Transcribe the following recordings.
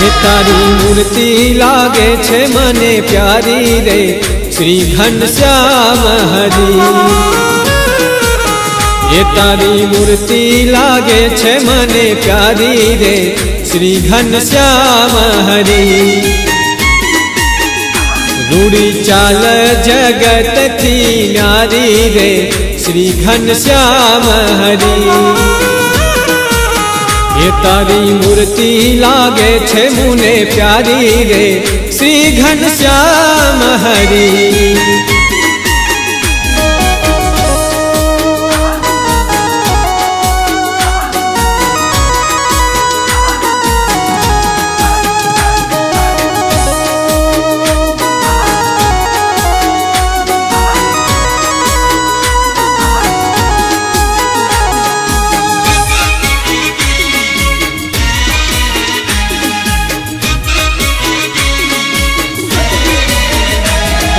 हे तारी मूर्ति लागे छे मने प्यारी रे श्री घनश्याम हरि। हे तारी मूर्ति लागे छे मने प्यारी रे श्री घनश्याम हरि। रूड़ी चाल जगत की न्यारी रे श्री घनश्याम हरि। ये तारी मूर्ति लागे छे मुने प्यारी रे श्री घनश्याम हरि।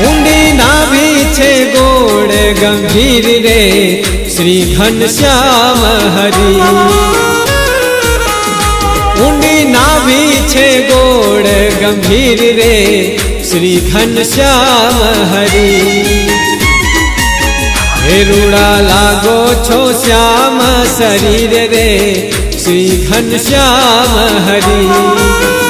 ऊंडी नाभि छे गोड़ गंभीर रे श्री घनश्याम हरि। ऊंडी नाभि छे गोड़ गंभीर रे श्री घनश्याम हरि। हे रूड़ा लागो छो श्याम शरीर रे श्री घनश्याम हरि।